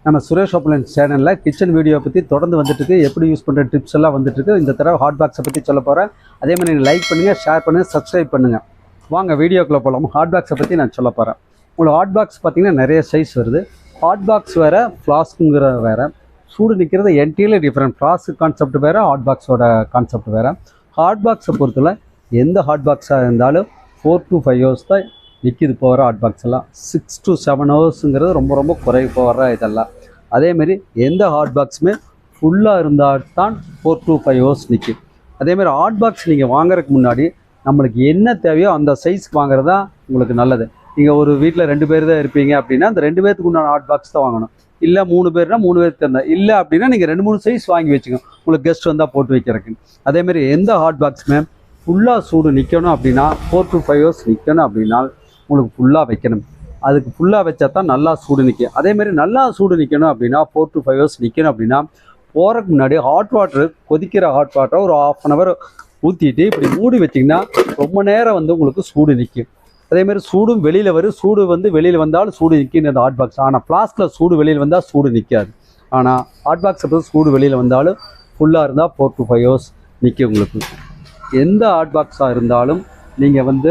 நம்ம சுரேஷ் அப்ளையன்ஸ் சேனலில் kitchen video பற்றி தொடர்ந்து வந்துட்டுருக்கு. எப்படி யூஸ் பண்ணுற டிப்ஸ் எல்லாம் வந்துட்டுருக்கு. இந்த தடவை ஹாட் பாக்ஸை பற்றி சொல்ல போகிறேன். அதே மாதிரி நீங்கள் லைக் பண்ணுங்கள், ஷேர் பண்ணுங்கள், சப்ஸ்கிரைப் பண்ணுங்கள். வாங்க வீடியோக்குள்ளே போகலாம். ஹாட் பாக்ஸை பற்றி நான் சொல்ல போகிறேன். உங்களுக்கு ஹாட் பாக்ஸ் பார்த்திங்கன்னா நிறைய சைஸ் வருது. ஹாட் பாக்ஸ் வேறு, ஃப்ளாஸ்க்குங்கிற வேறு. சூடு நிற்கிறது என்டையர்லி டிஃப்ரெண்ட். ஃப்ளாஸ்க்கு கான்செப்ட் வேறு, ஹாட் பாக்ஸோட கான்செப்ட் வேறு. ஹாட் பாக்ஸை பொறுத்தவரை எந்த ஹாட் பாக்ஸாக இருந்தாலும் 4 to 5 hours தான் நிற்கிது போகிற ஹாட் பாக்ஸ் எல்லாம். 6 to 7 hours ரொம்ப ரொம்ப குறைவு போகிற இதெல்லாம். அதேமாரி எந்த ஹாட் பாக்ஸுமே ஃபுல்லாக இருந்தால் தான் 4 to 5 hours நிற்கும். அதேமாதிரி ஹாட் பாக்ஸ் நீங்கள் வாங்குறதுக்கு முன்னாடி நம்மளுக்கு என்ன தேவையோ அந்த சைஸ்க்கு வாங்குறது தான் உங்களுக்கு நல்லது. நீங்கள் ஒரு வீட்டில் 2 பேர் தான் இருப்பீங்க அப்படின்னா அந்த 2 பேருக்கு உண்டான ஹாட் பாக்ஸ் தான் வாங்கணும். இல்லை 3 பேர்னா 3 பேருக்கு இருந்தால், இல்லை அப்படின்னா நீங்கள் 2-3 சைஸ் வாங்கி வச்சுக்கோங்க உங்களுக்கு கெஸ்ட் வந்தால் போட்டு வைக்கிறதுக்கு. அதேமாதிரி எந்த ஹாட் பாக்ஸுமே ஃபுல்லாக சூடு நிற்கணும் அப்படின்னா 4 to 5 hours நிற்கணும் அப்படின்னா உங்களுக்கு ஃபுல்லாக வைக்கணும். அதுக்கு ஃபுல்லாக வச்சா தான் நல்லா சூடு நிற்கும். அதேமாதிரி நல்லா சூடு நிற்கணும் அப்படின்னா 4 to 5 hours நிற்கணும் அப்படின்னா போகிறதுக்கு முன்னாடி ஹாட் வாட்டர், கொதிக்கிற ஹாட் வாட்டரை ஒரு 1/2 hour ஊற்றிட்டு இப்படி மூடி வச்சிங்கன்னா ரொம்ப நேரம் உங்களுக்கு சூடு நிற்கும். அதேமாதிரி சூடும் வெளியில் வரும். சூடு வெளியில் வந்தாலும் சூடு நிற்கிது அந்த ஹாட் பாக்ஸ். ஆனால் ஃப்ளாஸ்கில் சூடு வெளியில் வந்தால் சூடு நிற்காது. ஆனால் ஹாட் பாக்ஸை பொறுத்து சூடு வெளியில் வந்தாலும் ஃபுல்லாக இருந்தால் 4 to 5 hours நிற்கும் உங்களுக்கு. எந்த ஹாட் பாக்ஸாக இருந்தாலும் நீங்கள்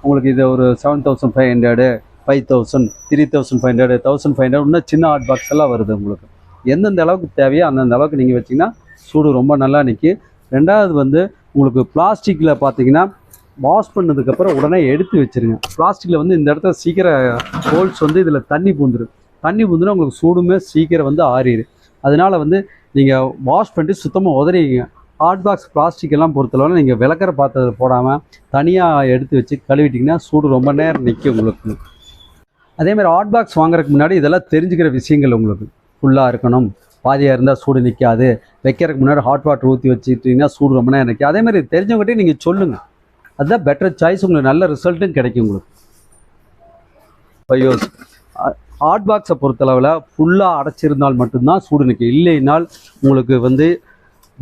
உங்களுக்கு இது ஒரு 7,500, 5,000, 3,500, 1,500 இன்னும் சின்ன ஹாட் பாக்ஸ் எல்லாம் வருது. உங்களுக்கு எந்தெந்த அளவுக்கு தேவையோ அந்தந்த அளவுக்கு நீங்கள் வச்சிங்கன்னா சூடு ரொம்ப நல்லா நிற்கும். ரெண்டாவது உங்களுக்கு பிளாஸ்டிக்கில் பார்த்தீங்கன்னா வாஷ் பண்ணதுக்கப்புறம் உடனே எடுத்து வச்சுருங்க. பிளாஸ்டிக்கில் இந்த இடத்துல சீக்கிரம் ஹோல்ஸ் இதில் தண்ணி பூந்துடும் உங்களுக்கு சூடுமே சீக்கிரம் ஆறிடு. அதனால் நீங்கள் வாஷ் பண்ணிட்டு சுத்தமாக உதறிங்க. ஹாட் பாக்ஸ் பிளாஸ்டிக் எல்லாம் பொறுத்தளவு நீங்கள் விளக்கிற பாத்திரத்தை போடாமல் தனியாக எடுத்து வச்சு கழுவிட்டிங்கன்னா சூடு ரொம்ப நேரம் நிற்கும் உங்களுக்கு. அதேமாதிரி ஹாட் பாக்ஸ் வாங்குறதுக்கு முன்னாடி இதெல்லாம் தெரிஞ்சுக்கிற விஷயங்கள் உங்களுக்கு. ஃபுல்லாக இருக்கணும், பாதியாக இருந்தால் சூடு நிற்காது, வைக்கிறதுக்கு முன்னாடி ஹாட் வாட்டர் ஊற்றி வச்சுக்கிட்டிங்கன்னா சூடு ரொம்ப நேரம் நிற்கும். அதேமாதிரி தெரிஞ்சவங்ககிட்டே நீங்கள் சொல்லுங்கள். அதுதான் பெட்டர் சாய்ஸ். உங்களுக்கு நல்ல ரிசல்ட்டும் கிடைக்கும் உங்களுக்கு. 5 hours ஹாட் பாக்ஸை பொறுத்தளவில் ஃபுல்லாக அடைச்சிருந்தால் மட்டும்தான் சூடு நிற்கும். இல்லைனால் உங்களுக்கு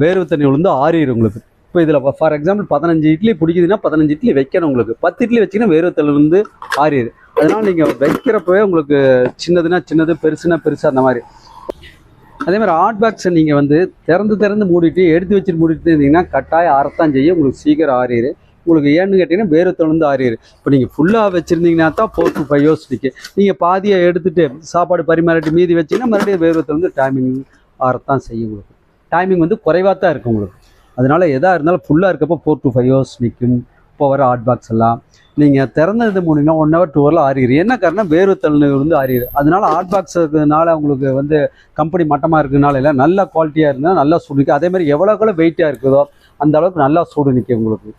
வேர்வை தண்ணி விழுந்து ஆறிடும் உங்களுக்கு. இப்போ இதில் ஃபார் எக்ஸாம்பிள் 15 இட்லி பிடிக்குதுன்னா 15 இட்லி வைக்கணும் உங்களுக்கு. 10 இட்லி வச்சிங்கன்னா வேர்வை தண்ணி ஆறிடு. அதனால் நீங்கள் வைக்கிறப்பவே உங்களுக்கு சின்னதுன்னா சின்னது, பெருசுனா பெருசு, அந்த மாதிரி. அதேமாதிரி ஹாட் பாக்ஸை நீங்கள் திறந்து மூடிட்டு எடுத்து வச்சுட்டு மூடிட்டு இருந்தீங்கன்னா கட்டாயம் ஆறத்தான் செய்யும். உங்களுக்கு சீக்கிரம் ஆறிடு. உங்களுக்கு ஏன்னு கேட்டிங்கன்னா வேர்வை தண்ணி ஆறிடு. இப்போ நீங்கள் ஃபுல்லாக வச்சுருந்தீங்கன்னா தான் 4 to 5 hours நிற்கும். நீங்கள் பாதியை எடுத்துகிட்டு சாப்பாடு பரிமாறிட்டு மீதி வச்சிங்கன்னா மறுபடியும் வேர்வை தண்ணி டைமிங் ஆறத்தான் செய்யும். உங்களுக்கு டைமிங் குறைவாக தான் இருக்கும் உங்களுக்கு. அதனால் எதாக இருந்தாலும் ஃபுல்லாக இருக்கப்போ 4 to 5 hours நிற்கும். இப்போ வர ஹாட் பாக்ஸ் எல்லாம் நீங்கள் திறந்தது மூணிங்கன்னா 1 hour 2 hour ஆறிடு. என்ன காரணம்? வேர்வை தண்ணி ஆறிடு. அதனால் ஹாட் பாக்ஸுனால உங்களுக்கு கம்பெனி மட்டமாக இருக்கிறதுனால இல்லை, நல்ல குவாலிட்டியாக இருந்தால் நல்லா சூடு நிற்கும். அதேமாதிரி எவ்வளோக்குள்ள வெயிட்டாக இருக்குதோ அந்த அளவுக்கு நல்லா சூடு நிற்கும் உங்களுக்கு.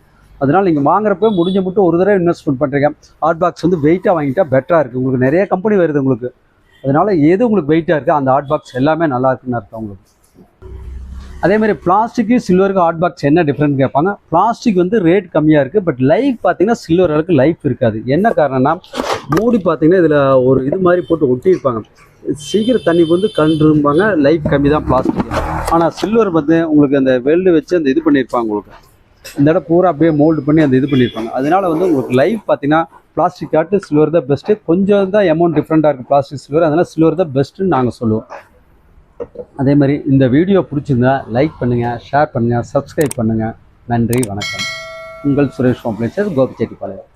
அதனால் நீங்கள் வாங்குறப்ப முடிஞ்ச மட்டும் ஒரு தடவை இன்வெஸ்ட்மெண்ட் பண்ணுறீங்க. ஹாட் பாக்ஸ் வெயிட்டாக வாங்கிட்டால் பெட்டராக இருக்குது. உங்களுக்கு நிறைய கம்பெனி வருது உங்களுக்கு. அதனால் எது உங்களுக்கு வெயிட்டாக இருக்குது அந்த ஹாட் பாக்ஸ் எல்லாமே நல்லா இருக்குன்னு அர்த்தம் உங்களுக்கு. அதேமாதிரி பிளாஸ்டிக்கு சில்வருக்கு ஹாட் பாக்ஸ் என்ன டிஃப்ரெண்ட் கேட்பாங்க. பிளாஸ்டிக் ரேட் கம்மியாக இருக்குது. பட் லைஃப் பார்த்தீங்கன்னா சில்வர் அளவுக்கு லைஃப் இருக்காது. என்ன காரணம்னா மூடி பார்த்தீங்கன்னா இதில் ஒரு இது மாதிரி போட்டு ஒட்டியிருப்பாங்க. சீக்கிரம் தண்ணி கண்டுருப்பாங்க. லைஃப் கம்மி தான் பிளாஸ்டிக். ஆனால் சில்வர் உங்களுக்கு அந்த வெல்டு வச்சு அந்த இது பண்ணியிருப்பாங்க. உங்களுக்கு இந்த இடம் பூரா அப்படியே மோல்டு பண்ணி அந்த இது பண்ணியிருப்பாங்க. அதனால் உங்களுக்கு லைஃப் பார்த்தீங்கன்னா பிளாஸ்டிக் காட்டு சில்வர் தான் பெஸ்ட்டு. கொஞ்சம் தான் அமௌண்ட் டிஃப்ரெண்ட்டாக இருக்குது பிளாஸ்டிக் சில்வர். அதனால் சில்வர் தான் பெஸ்ட்டுன்னு நாங்கள் சொல்லுவோம். அதே மாதிரி இந்த வீடியோ பிடிச்சிருந்தா லைக் பண்ணுங்கள், ஷேர் பண்ணுங்கள், சப்ஸ்கிரைப் பண்ணுங்கள். நன்றி, வணக்கம். உங்கள் சுரேஷ் அப்ளையன்ஸ், கோபிச்செட்டிப்பாளையம்.